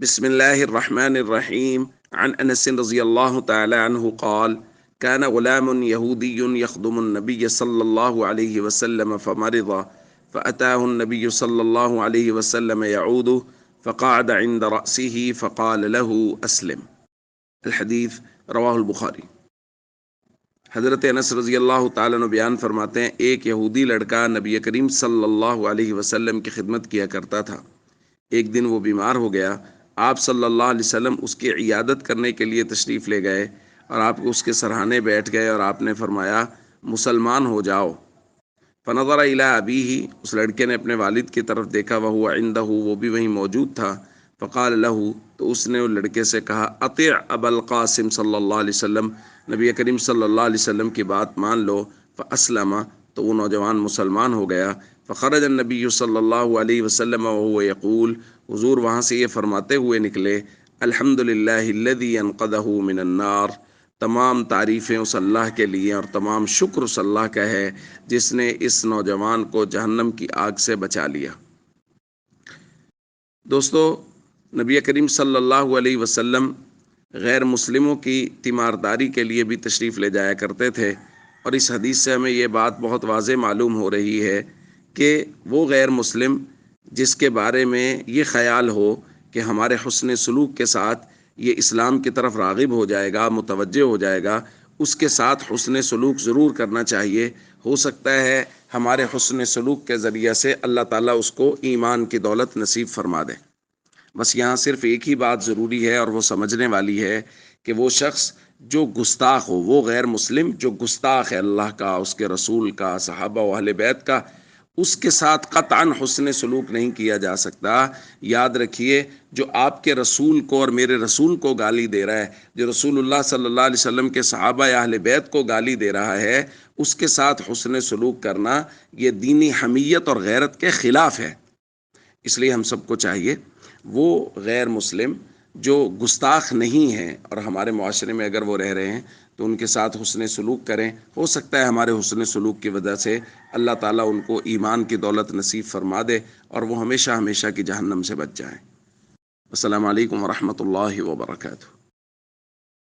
بسم الله الرحمن الرحيم. عن أنس رضي الله تعالى عنه قال: كان غلام يهودي يخدم النبي صلى الله عليه وسلم فمرض، فأتاه النبي صلى الله عليه وسلم يعوده، فقعد عند رأسه فقال له: أسلم. الحدیث رواہ البخاری۔ حضرت انس رضی اللہ تعالیٰ عنہ بیان فرماتے ہیں، ایک یہودی لڑکا نبی کریم صلی اللہ علیہ وسلم کی خدمت کیا کرتا تھا۔ ایک دن وہ بیمار ہو گیا۔ آپ صلی اللہ علیہ وسلم اس کی عیادت کرنے کے لیے تشریف لے گئے اور آپ اس کے سرہانے بیٹھ گئے اور آپ نے فرمایا: مسلمان ہو جاؤ۔ فنظر الی ابیہ، اس لڑکے نے اپنے والد کی طرف دیکھا، وہو عندہ، وہ بھی وہیں موجود تھا۔ فقال لہ، تو اس نے اس لڑکے سے کہا: اطیع ابا القاسم صلی اللہ علیہ وسلم، نبی کریم صلی اللہ علیہ وسلم کی بات مان لو۔ فاسلم، تو وہ نوجوان مسلمان ہو گیا۔ فخرج النبی صلی اللہ علیہ وسلم وهو یقول، حضور وہاں سے یہ فرماتے ہوئے نکلے: الحمدللہ الذی انقذہ من النار، تمام تعریفیں اس اللہ کے لیے اور تمام شکر اس اللہ کا ہے جس نے اس نوجوان کو جہنم کی آگ سے بچا لیا۔ دوستو، نبی کریم صلی اللہ علیہ وسلم غیر مسلموں کی تیمارداری کے لیے بھی تشریف لے جایا کرتے تھے، اور اس حدیث سے ہمیں یہ بات بہت واضح معلوم ہو رہی ہے کہ وہ غیر مسلم جس کے بارے میں یہ خیال ہو کہ ہمارے حسن سلوک کے ساتھ یہ اسلام کی طرف راغب ہو جائے گا، متوجہ ہو جائے گا، اس کے ساتھ حسن سلوک ضرور کرنا چاہیے۔ ہو سکتا ہے ہمارے حسن سلوک کے ذریعہ سے اللہ تعالیٰ اس کو ایمان کی دولت نصیب فرما دے۔ بس یہاں صرف ایک ہی بات ضروری ہے اور وہ سمجھنے والی ہے کہ وہ شخص جو گستاخ ہو، وہ غیر مسلم جو گستاخ ہے اللہ کا، اس کے رسول کا، صحابہ و اہل بیت کا، اس کے ساتھ قطعاً حسن سلوک نہیں کیا جا سکتا۔ یاد رکھیے، جو آپ کے رسول کو اور میرے رسول کو گالی دے رہا ہے، جو رسول اللہ صلی اللہ علیہ وسلم کے صحابہ یا اہل بیت کو گالی دے رہا ہے، اس کے ساتھ حسن سلوک کرنا یہ دینی حمیت اور غیرت کے خلاف ہے۔ اس لیے ہم سب کو چاہیے وہ غیر مسلم جو گستاخ نہیں ہیں اور ہمارے معاشرے میں اگر وہ رہ رہے ہیں تو ان کے ساتھ حسن سلوک کریں۔ ہو سکتا ہے ہمارے حسن سلوک کی وجہ سے اللہ تعالیٰ ان کو ایمان کی دولت نصیب فرما دے اور وہ ہمیشہ ہمیشہ کی جہنم سے بچ جائیں۔ السلام علیکم ورحمۃ اللہ وبرکاتہ۔